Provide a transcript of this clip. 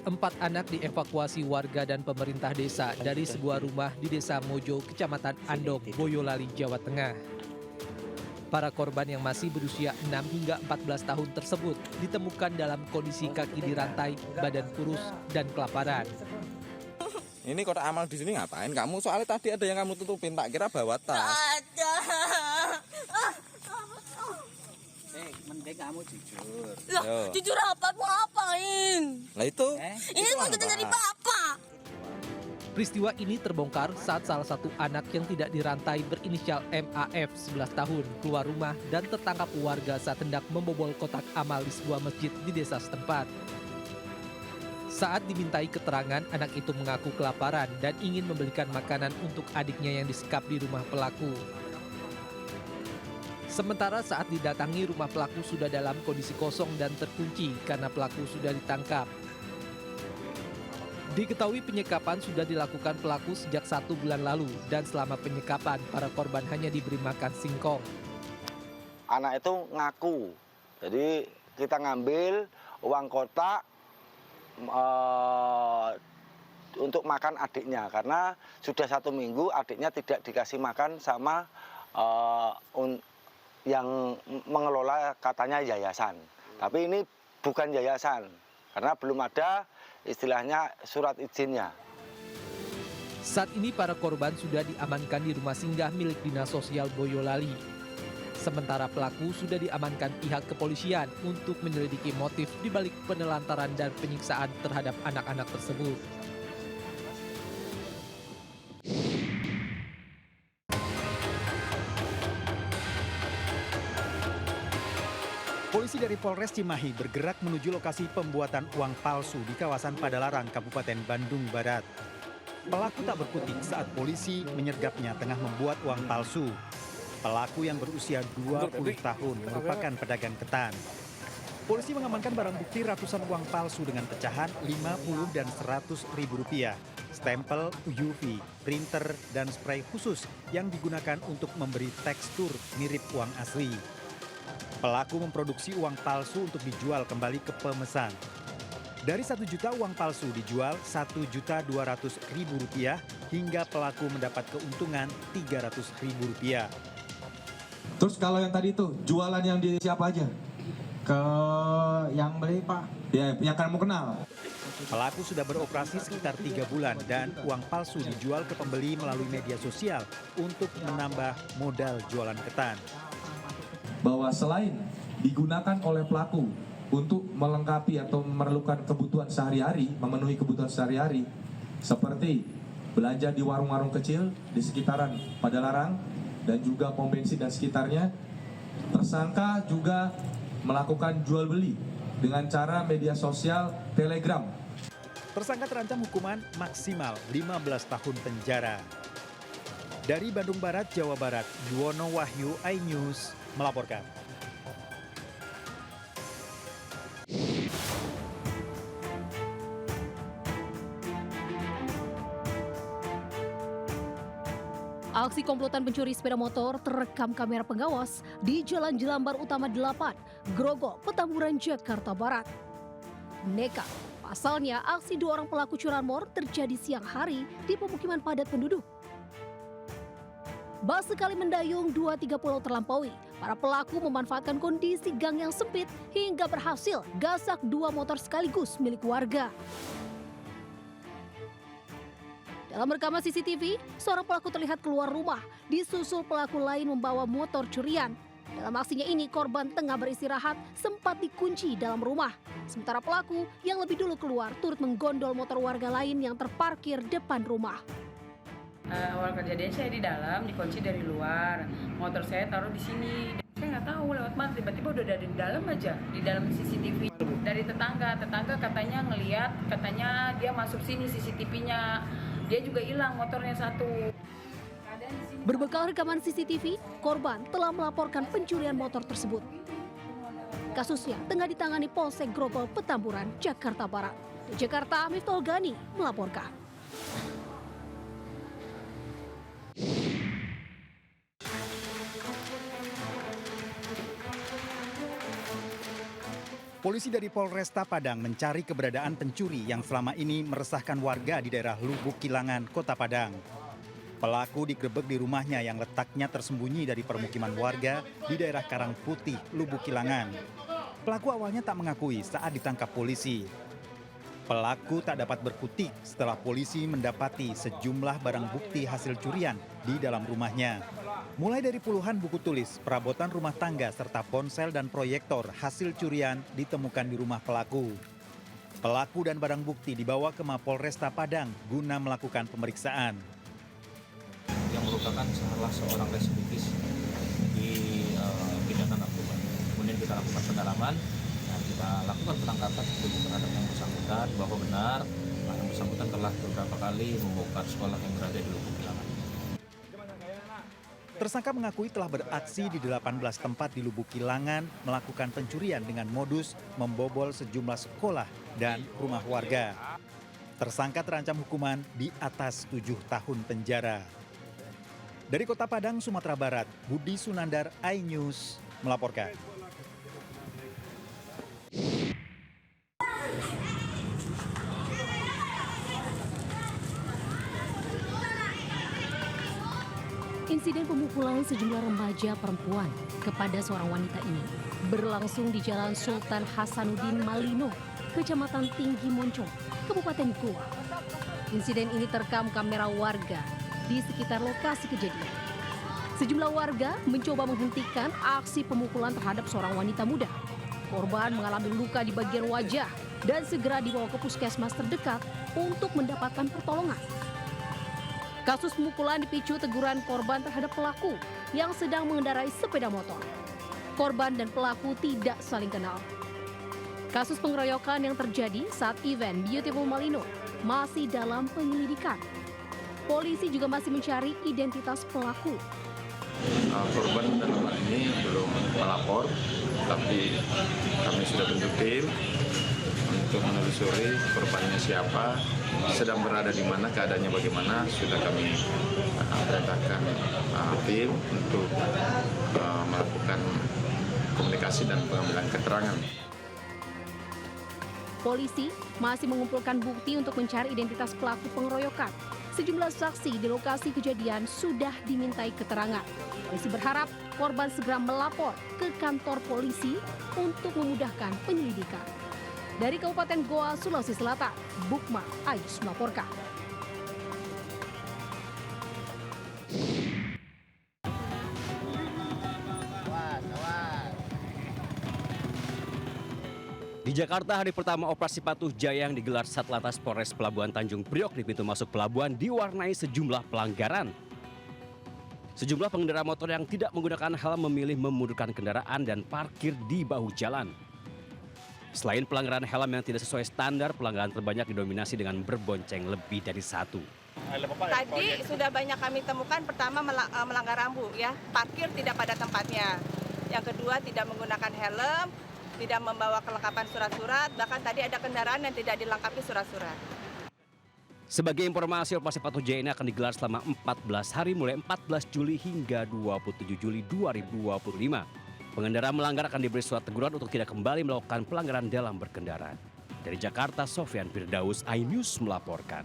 4 anak dievakuasi warga dan pemerintah desa dari sebuah rumah di Desa Mojo, Kecamatan Andong, Boyolali, Jawa Tengah. Para korban yang masih berusia 6 hingga 14 tahun tersebut ditemukan dalam kondisi kaki dirantai, badan kurus, dan kelaparan. Ini kotak amal di sini ngapain kamu? Soalnya tadi ada yang kamu tutupin, tak kira bawa tas. Ada. Mending kamu jujur. Loh, jujur apa? Mau ngapain? Lah itu. Ini mau kita dari bapak. Peristiwa ini terbongkar saat salah satu anak yang tidak dirantai berinisial MAF 11 tahun keluar rumah dan tertangkap warga saat hendak membobol kotak amal di sebuah masjid di desa setempat. Saat dimintai keterangan, anak itu mengaku kelaparan dan ingin membelikan makanan untuk adiknya yang disekap di rumah pelaku. Sementara saat didatangi, rumah pelaku sudah dalam kondisi kosong dan terkunci karena pelaku sudah ditangkap. Diketahui penyekapan sudah dilakukan pelaku sejak 1 bulan lalu dan selama penyekapan para korban hanya diberi makan singkong. Anak itu ngaku, jadi kita ngambil uang kotak untuk makan adiknya karena sudah 1 minggu adiknya tidak dikasih makan sama yang mengelola katanya yayasan. Tapi ini bukan yayasan karena belum ada istilahnya surat izinnya. Saat ini para korban sudah diamankan di rumah singgah milik Dinas Sosial Boyolali. Sementara pelaku sudah diamankan pihak kepolisian untuk menyelidiki motif dibalik penelantaran dan penyiksaan terhadap anak-anak tersebut. Polisi dari Polres Cimahi bergerak menuju lokasi pembuatan uang palsu di kawasan Padalarang, Kabupaten Bandung Barat. Pelaku tak berkutik saat polisi menyergapnya tengah membuat uang palsu. Pelaku yang berusia 20 tahun merupakan pedagang ketan. Polisi mengamankan barang bukti ratusan uang palsu dengan pecahan 50 dan 100 ribu rupiah, stempel UV, printer, dan spray khusus yang digunakan untuk memberi tekstur mirip uang asli. Pelaku memproduksi uang palsu untuk dijual kembali ke pemesan. Dari 1 juta uang palsu dijual 1.200.000 rupiah hingga pelaku mendapat keuntungan 300.000 rupiah. Terus kalau yang tadi itu jualan yang di siapa aja? Ke yang beli Pak. Ya, yang kamu kenal. Pelaku sudah beroperasi sekitar 3 bulan dan uang palsu dijual ke pembeli melalui media sosial untuk menambah modal jualan ketan. Bahwa selain digunakan oleh pelaku untuk melengkapi atau memerlukan kebutuhan sehari-hari, memenuhi kebutuhan sehari-hari, seperti belanja di warung-warung kecil di sekitaran Padalarang dan juga pom bensin dan sekitarnya, tersangka juga melakukan jual beli dengan cara media sosial Telegram. Tersangka terancam hukuman maksimal 15 tahun penjara. Dari Bandung Barat, Jawa Barat, Yuwono Wahyu, iNews melaporkan. Aksi komplotan pencuri sepeda motor terekam kamera pengawas di Jalan Jelambar Utama 8, Grogol, Petamburan, Jakarta Barat. Nekat, pasalnya aksi 2 orang pelaku curanmor terjadi siang hari di pemukiman padat penduduk. Bak sekali mendayung 2-3 pulau terlampaui, para pelaku memanfaatkan kondisi gang yang sempit hingga berhasil gasak 2 motor sekaligus milik warga. Dalam rekaman CCTV, seorang pelaku terlihat keluar rumah, disusul pelaku lain membawa motor curian. Dalam aksinya ini, korban tengah beristirahat sempat dikunci dalam rumah. Sementara pelaku yang lebih dulu keluar turut menggondol motor warga lain yang terparkir depan rumah. Awal kejadian saya di dalam, dikunci dari luar. Motor saya taruh di sini. Saya nggak tahu lewat mana, tiba-tiba udah ada di dalam aja, di dalam CCTV. Dari tetangga katanya ngeliat, katanya dia masuk sini CCTV-nya. Dia juga hilang motornya 1. Berbekal rekaman CCTV, korban telah melaporkan pencurian motor tersebut. Kasusnya tengah ditangani Polsek Grogol, Petamburan, Jakarta Barat. Di Jakarta, Miftol Gani melaporkan. Polisi dari Polresta Padang mencari keberadaan pencuri yang selama ini meresahkan warga di daerah Lubuk Kilangan, Kota Padang. Pelaku digerebek di rumahnya yang letaknya tersembunyi dari permukiman warga di daerah Karang Putih, Lubuk Kilangan. Pelaku awalnya tak mengakui saat ditangkap polisi. Pelaku tak dapat berkutik setelah polisi mendapati sejumlah barang bukti hasil curian di dalam rumahnya. Mulai dari puluhan buku tulis, perabotan rumah tangga, serta ponsel dan proyektor hasil curian ditemukan di rumah pelaku. Pelaku dan barang bukti dibawa ke Mapolresta Padang guna melakukan pemeriksaan. Yang merupakan salah seorang residivis di pidana narkoba. Kemudian kita lakukan pendalaman, dan kita lakukan penangkapan terhadap yang bersangkutan bahwa benar yang bersangkutan telah beberapa kali membongkar sekolah yang berada di Lubuk Kilangan. Tersangka mengakui telah beraksi di 18 tempat di Lubuk Kilangan melakukan pencurian dengan modus membobol sejumlah sekolah dan rumah warga. Tersangka terancam hukuman di atas 7 tahun penjara. Dari Kota Padang, Sumatera Barat, Budi Sunandar, iNews melaporkan. Insiden pemukulan sejumlah remaja perempuan kepada seorang wanita ini berlangsung di Jalan Sultan Hasanuddin Malino, Kecamatan Tinggi Moncong, Kabupaten Goa. Insiden ini terekam kamera warga di sekitar lokasi kejadian. Sejumlah warga mencoba menghentikan aksi pemukulan terhadap seorang wanita muda. Korban mengalami luka di bagian wajah dan segera dibawa ke puskesmas terdekat untuk mendapatkan pertolongan. Kasus pemukulan dipicu teguran korban terhadap pelaku yang sedang mengendarai sepeda motor. Korban dan pelaku tidak saling kenal. Kasus pengeroyokan yang terjadi saat event Beautiful Malino masih dalam penyelidikan. Polisi juga masih mencari identitas pelaku. Korban dalam hal ini belum melapor, tapi kami sudah bentuk tim untuk menelusuri korbannya siapa, sedang berada di mana, keadaannya bagaimana. Sudah kami perintahkan tim untuk melakukan komunikasi dan pengambilan keterangan. Polisi masih mengumpulkan bukti untuk mencari identitas pelaku pengeroyokan. Sejumlah saksi di lokasi kejadian sudah dimintai keterangan. Polisi berharap korban segera melapor ke kantor polisi untuk memudahkan penyelidikan. Dari Kabupaten Goa, Sulawesi Selatan, Bukma Ayus melaporkan. Di Jakarta, hari pertama operasi Patuh Jaya yang digelar Satlantas Polres Pelabuhan Tanjung Priok di pintu masuk pelabuhan diwarnai sejumlah pelanggaran. Sejumlah pengendara motor yang tidak menggunakan helm memilih memundurkan kendaraan dan parkir di bahu jalan. Selain pelanggaran helm yang tidak sesuai standar, pelanggaran terbanyak didominasi dengan berbonceng lebih dari satu. Tadi sudah banyak kami temukan, pertama melanggar rambu, ya, parkir tidak pada tempatnya. Yang kedua tidak menggunakan helm, tidak membawa kelengkapan surat-surat, bahkan tadi ada kendaraan yang tidak dilengkapi surat-surat. Sebagai informasi, operasi Patuh Jaya ini akan digelar selama 14 hari mulai 14 Juli hingga 27 Juli 2025. Pengendara melanggar akan diberi surat teguran untuk tidak kembali melakukan pelanggaran dalam berkendara. Dari Jakarta, Sofyan Firdaus, iNews melaporkan.